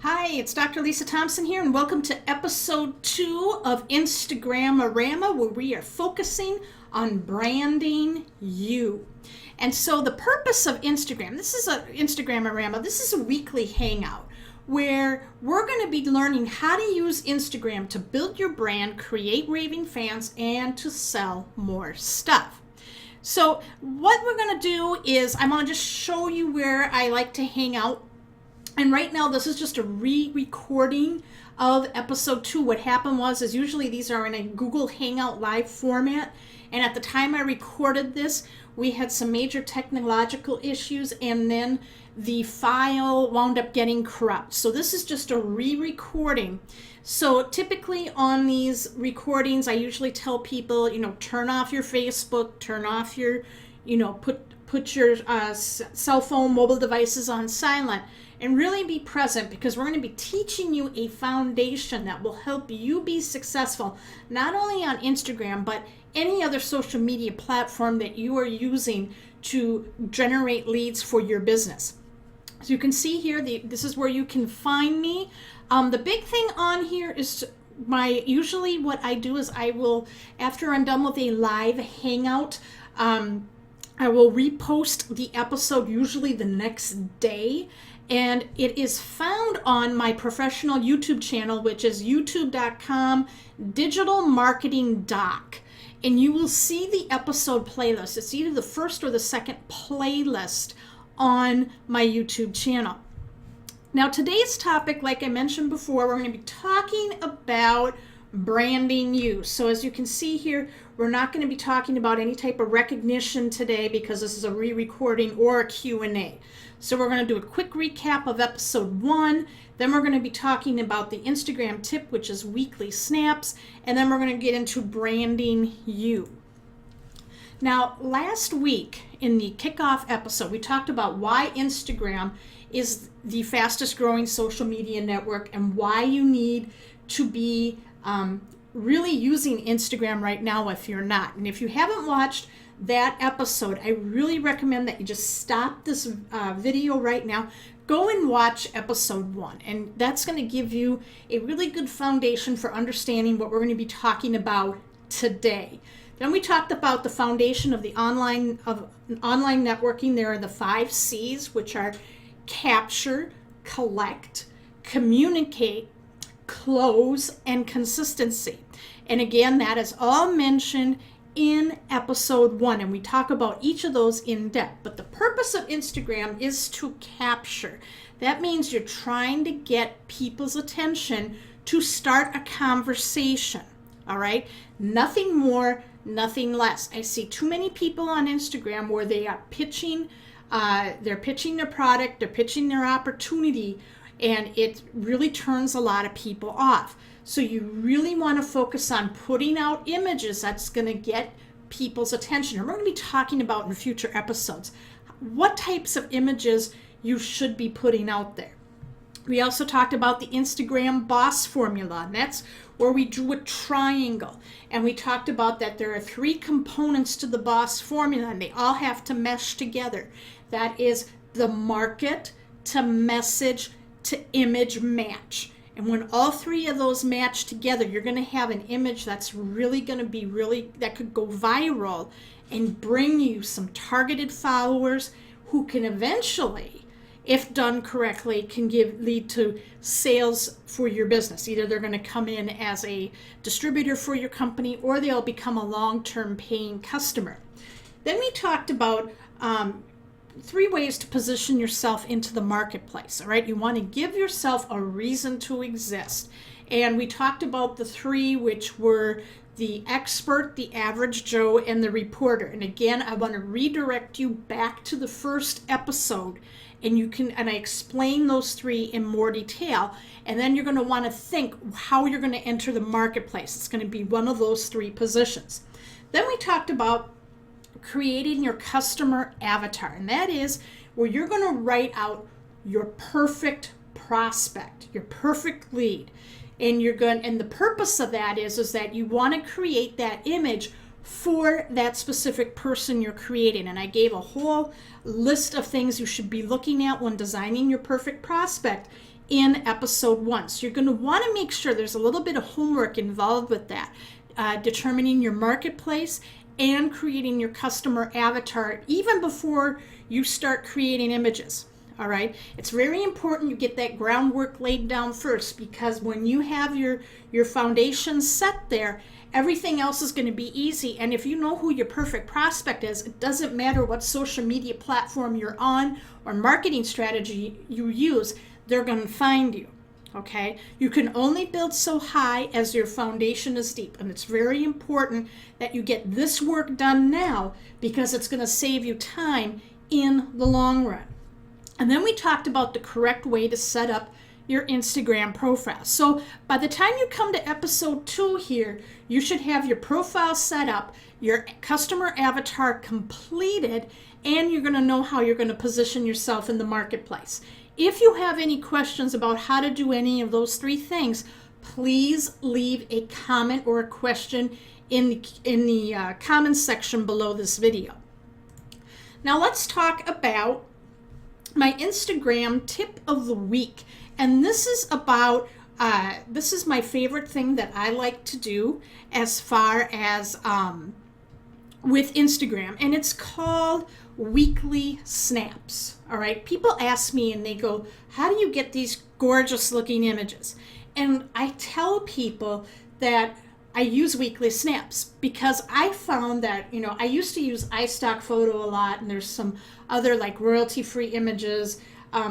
Hi, it's Dr. Lisa Thompson here, and welcome to episode 2 of Instagram-orama, where we are focusing on branding you. And so the purpose of Instagram, this is a Instagram-orama, this is a weekly hangout where we're going to be learning how to use Instagram to build your brand, create raving fans, and to sell more stuff. So what we're going to do is I'm going to just show you where I like to hang out. And right now, this is just a re-recording of episode 2. What happened is usually these are in a Google Hangout Live format. And at the time I recorded this, we had some major technological issues, and then the file wound up getting corrupt. So this is just a re-recording. So typically on these recordings, I usually tell people, turn off your Facebook, turn off your, put your cell phone, mobile devices on silent, and really be present, because we're going to be teaching you a foundation that will help you be successful, not only on Instagram, but any other social media platform that you are using to generate leads for your business. So you can see here, this is where you can find me. The big thing on here is usually what I do is I will, after I'm done with a live hangout, I will repost the episode usually the next day, and it is found on my professional YouTube channel, which is youtube.com digital marketing doc. And you will see the episode playlist. It's either the first or the second playlist on my YouTube channel. Now, today's topic, like I mentioned before, we're going to be talking about branding you. So as you can see here, we're not going to be talking about any type of recognition today, because this is a re-recording or a Q&A. So we're going to do a quick recap of episode 1. Then we're going to be talking about the Instagram tip, which is weekly snaps. And then we're going to get into branding you. Now, last week in the kickoff episode, we talked about why Instagram is the fastest growing social media network and why you need to be really using Instagram right now if you're not. And if you haven't watched that episode, I really recommend that you just stop this video right now, go and watch episode 1, and that's going to give you a really good foundation for understanding what we're going to be talking about today. Then we talked about the foundation of the online networking. There are the 5 C's, which are capture, collect, communicate, close, and consistency. And again, that is all mentioned in episode 1, and we talk about each of those in depth. But the purpose of Instagram is to capture. That means you're trying to get people's attention to start a conversation. All right? Nothing more, nothing less. I see too many people on Instagram where they are pitching, they're pitching their product, they're pitching their opportunity, and it really turns a lot of people off. So you really want to focus on putting out images that's going to get people's attention. And we're going to be talking about in future episodes what types of images you should be putting out there. We also talked about the Instagram boss formula, and that's where we drew a triangle. And we talked about that there are 3 components to the boss formula, and they all have to mesh together. That is the market to message to image match. And when all 3 of those match together, you're going to have an image that's really going to be that could go viral and bring you some targeted followers who can eventually, if done correctly, can lead to sales for your business. Either they're going to come in as a distributor for your company, or they'll become a long-term paying customer. Then we talked about 3 ways to position yourself into the marketplace. All right, you want to give yourself a reason to exist. And we talked about the 3, which were the expert, the average Joe, and the reporter. And again, I want to redirect you back to the first episode, and I explain those 3 in more detail. And then you're going to want to think how you're going to enter the marketplace. It's going to be one of those 3 positions. Then we talked about creating your customer avatar, and that is where you're going to write out your perfect prospect, your perfect lead. And the purpose of that is that you want to create that image for that specific person you're creating. And I gave a whole list of things you should be looking at when designing your perfect prospect in episode 1. So you're going to want to make sure there's a little bit of homework involved with that, determining your marketplace and creating your customer avatar even before you start creating images. All right, it's very important you get that groundwork laid down first, because when you have your foundation set there, everything else is going to be easy. And if you know who your perfect prospect is, it doesn't matter what social media platform you're on or marketing strategy you use, they're going to find you. Okay, you can only build so high as your foundation is deep, and it's very important that you get this work done now, because it's going to save you time in the long run. And then we talked about the correct way to set up your Instagram profile. So by the time you come to episode 2 here, you should have your profile set up, your customer avatar completed, and you're going to know how you're going to position yourself in the marketplace. If you have any questions about how to do any of those 3 things, please leave a comment or a question in the comments section below this video. Now let's talk about my Instagram tip of the week. And this is about, this is my favorite thing that I like to do as far as with Instagram. And it's called weekly snaps. All right. People ask me and they go, how do you get these gorgeous looking images? And I tell people that I use weekly snaps, because I found that, you know, I used to use iStock Photo a lot, and there's some other like royalty-free images.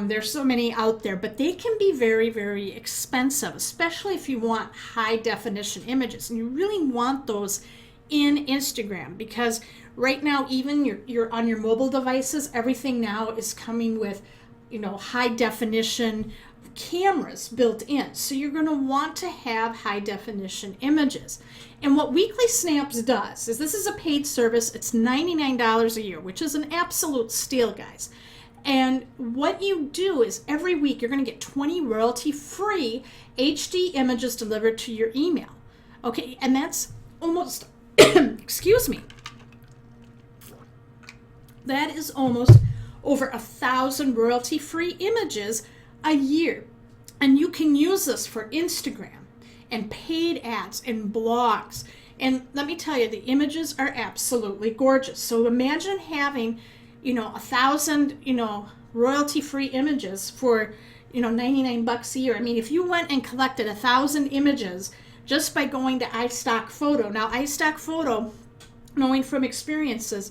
There's so many out there, but they can be very, very expensive, especially if you want high definition images, and you really want those in Instagram, because right now, even you're on your mobile devices, everything now is coming with, you know, high definition cameras built in. So you're going to want to have high definition images. And what Weekly Snaps does is, this is a paid service. It's $99 a year, which is an absolute steal, guys. And what you do is every week you're going to get 20 royalty-free HD images delivered to your email. Okay, and that's almost, excuse me, that is almost over 1,000 royalty-free images a year. And you can use this for Instagram and paid ads and blogs. And let me tell you, the images are absolutely gorgeous. So imagine having, you know, 1,000, you know, royalty-free images for, you know, $99 a year. I mean, if you went and collected 1,000 images just by going to iStock Photo. Now, iStock Photo, knowing from experiences,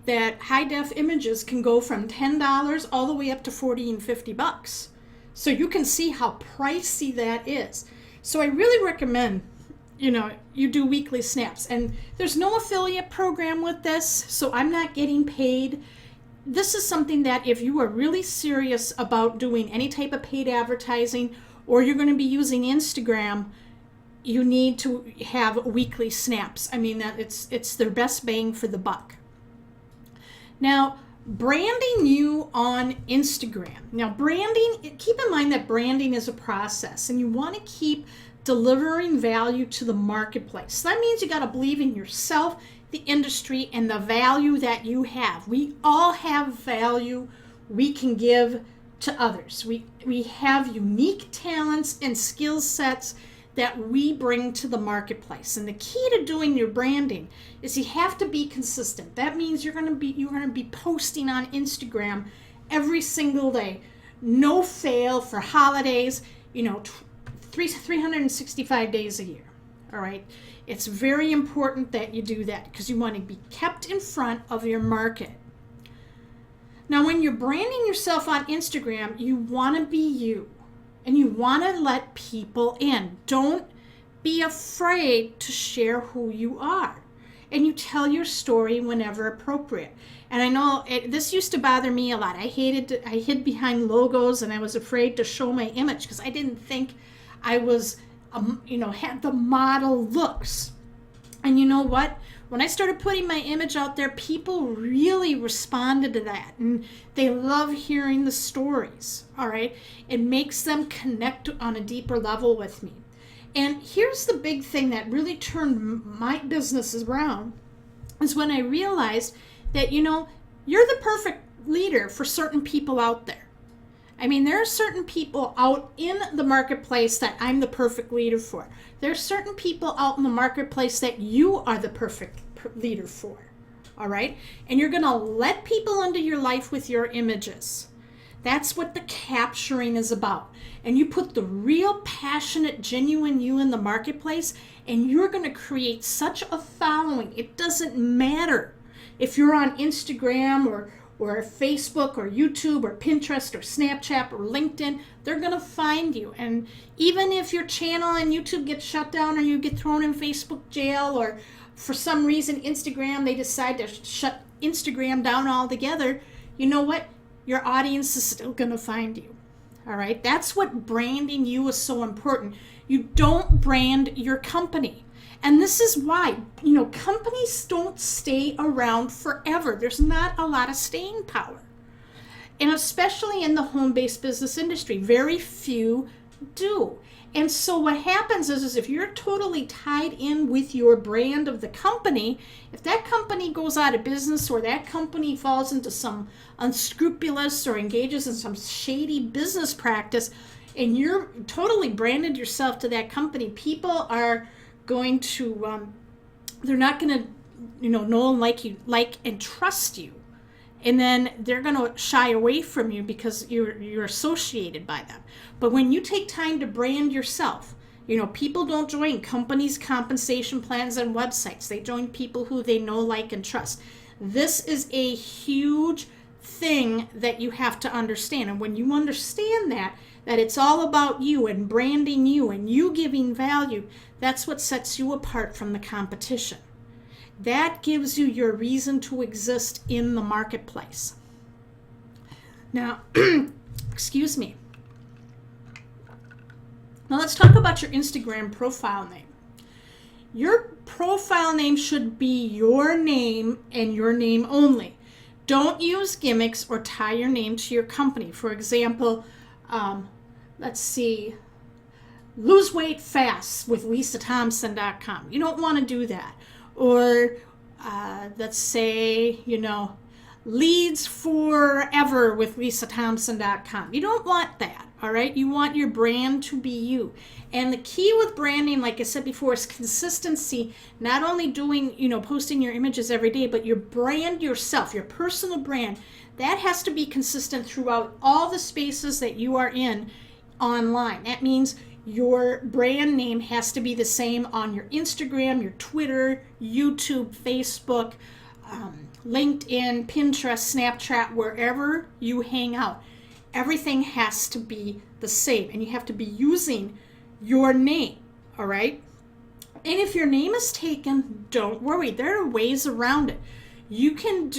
that high def images can go from $10 all the way up to $40 and $50. So you can see how pricey that is. So I really recommend, you know, you do weekly snaps. And there's no affiliate program with this, so I'm not getting paid. This is something that if you are really serious about doing any type of paid advertising, or you're going to be using Instagram, you need to have weekly snaps. I mean, that it's their best bang for the buck. Now, branding you on Instagram. Now, branding, keep in mind that branding is a process, and you want to keep delivering value to the marketplace. So that means you got to believe in yourself, the industry, and the value that you have. We all have value we can give to others. We have unique talents and skill sets that we bring to the marketplace. And the key to doing your branding is you have to be consistent. That means you're going to be posting on Instagram every single day. No fail for holidays, you know, 365 days a year. All right. It's very important that you do that, because you want to be kept in front of your market. Now, when you're branding yourself on Instagram, you want to be you. And you want to let people in. Don't be afraid to share who you are. And you tell your story whenever appropriate. And I know this used to bother me a lot. I hid behind logos, and I was afraid to show my image because I didn't think I was, you know, had the model looks. And you know what? When I started putting my image out there, people really responded to that, and they love hearing the stories, all right? It makes them connect on a deeper level with me. And here's the big thing that really turned my business around, is when I realized that, you know, you're the perfect leader for certain people out there. I mean, there are certain people out in the marketplace that I'm the perfect leader for. There are certain people out in the marketplace that you are the perfect leader for. All right? And you're going to let people into your life with your images. That's what the capturing is about. And you put the real passionate, genuine you in the marketplace, and you're going to create such a following. It doesn't matter if you're on Instagram or Facebook or YouTube or Pinterest or Snapchat or LinkedIn, they're going to find you. And even if your channel on YouTube gets shut down or you get thrown in Facebook jail, or for some reason Instagram, they decide to shut Instagram down altogether, you know what? Your audience is still going to find you. All right? That's what branding you is so important. You don't brand your company. And this is why, companies don't stay around forever. There's not a lot of staying power. And especially in the home-based business industry, very few do. And so what happens is if you're totally tied in with your brand of the company, if that company goes out of business or that company falls into some unscrupulous or engages in some shady business practice, and you're totally branded yourself to that company, people are going to, they're not going to, know and like and trust you. And then they're going to shy away from you because you're associated by them. But when you take time to brand yourself, people don't join companies' compensation plans and websites. They join people who they know, like, and trust. This is a huge thing that you have to understand. And when you understand that it's all about you and branding you and you giving value, that's what sets you apart from the competition. That gives you your reason to exist in the marketplace. Now, excuse me. Now let's talk about your Instagram profile name. Your profile name should be your name and your name only. Don't use gimmicks or tie your name to your company. For example, let's see, lose weight fast with LisaThompson.com. You don't want to do that. Or let's say, leads forever with LisaThompson.com. You don't want that, all right? You want your brand to be you. And the key with branding, like I said before, is consistency. Not only doing, posting your images every day, but your brand yourself, your personal brand, that has to be consistent throughout all the spaces that you are in online. That means your brand name has to be the same on your Instagram, your Twitter, YouTube, Facebook, LinkedIn, Pinterest, Snapchat, wherever you hang out. Everything has to be the same, and you have to be using your name, all right? And if your name is taken, don't worry. There are ways around it. You can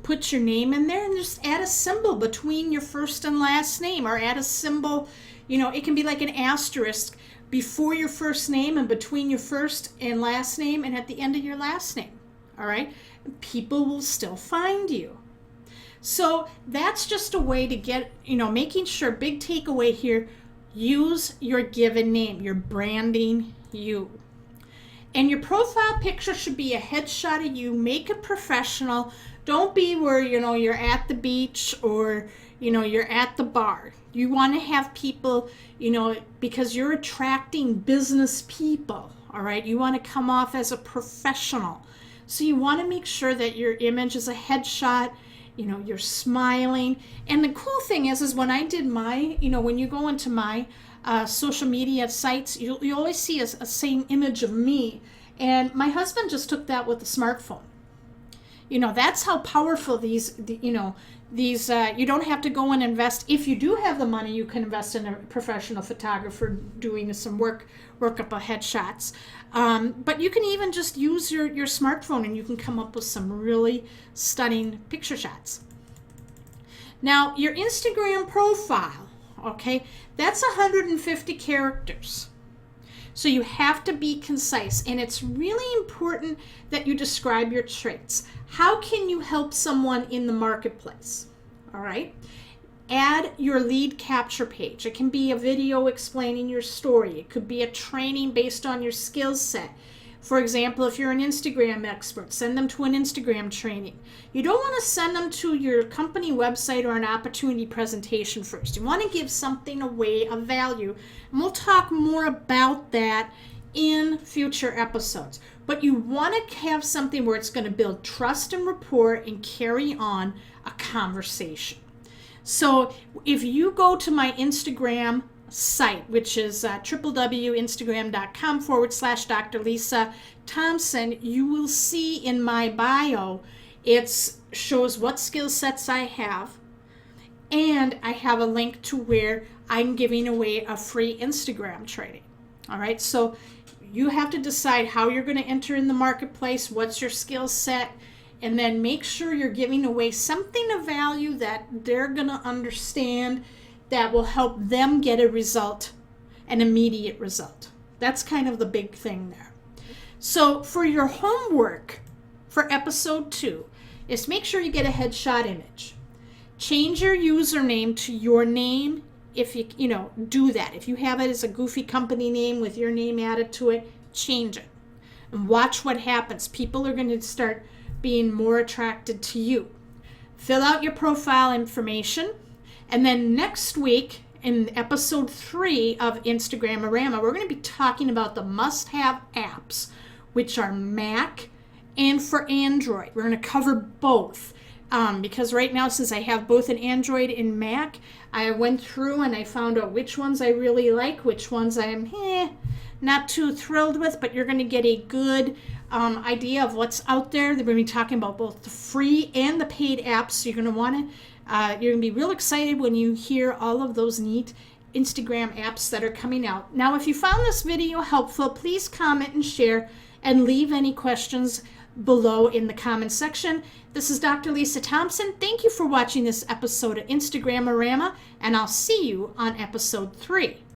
put your name in there and just add a symbol between your first and last name, or add a symbol. It can be like an asterisk before your first name and between your first and last name and at the end of your last name. All right? People will still find you. So that's just a way to get, making sure, big takeaway here, use your given name. You're branding you. And your profile picture should be a headshot of you. Make it professional. Don't be where, you're at the beach or, you're at the bar. You want to have people, because you're attracting business people, all right? You want to come off as a professional. So you want to make sure that your image is a headshot, you're smiling. And the cool thing is when I did my, when you go into my social media sites, you always see a same image of me. And my husband just took that with a smartphone. That's how powerful these, you don't have to go and invest. If you do have the money, you can invest in a professional photographer doing some work up of headshots. But you can even just use your smartphone and you can come up with some really stunning picture shots. Now, your Instagram profile, okay, that's 150 characters. So you have to be concise, and it's really important that you describe your traits. How can you help someone in the marketplace? All right. Add your lead capture page. It can be a video explaining your story. It could be a training based on your skill set. For example, if you're an Instagram expert, send them to an Instagram training. You don't want to send them to your company website or an opportunity presentation first. You want to give something away of value. And we'll talk more about that in future episodes. But you want to have something where it's going to build trust and rapport and carry on a conversation. So if you go to my Instagram site, which is www.instagram.com/Dr. Lisa Thompson, you will see in my bio, it shows what skill sets I have, and I have a link to where I'm giving away a free Instagram training. All right, so you have to decide how you're going to enter in the marketplace, what's your skill set, and then make sure you're giving away something of value that they're going to understand, that will help them get a result, an immediate result. That's kind of the big thing there. So for your homework for episode 2 is make sure you get a headshot image. Change your username to your name if you do that. If you have it as a goofy company name with your name added to it, change it. And watch what happens. People are going to start being more attracted to you. Fill out your profile information. And then next week, in episode 3 of Instagram-orama, we're going to be talking about the must-have apps, which are Mac and for Android. We're going to cover both. Because right now, since I have both an Android and Mac, I went through and I found out which ones I really like, which ones I'm not too thrilled with, but you're going to get a good idea of what's out there. They're going to be talking about both the free and the paid apps, so you're going to want to you're going to be real excited when you hear all of those neat Instagram apps that are coming out. Now, if you found this video helpful, please comment and share and leave any questions below in the comment section. This is Dr. Lisa Thompson. Thank you for watching this episode of Instagram-orama, and I'll see you on episode 3.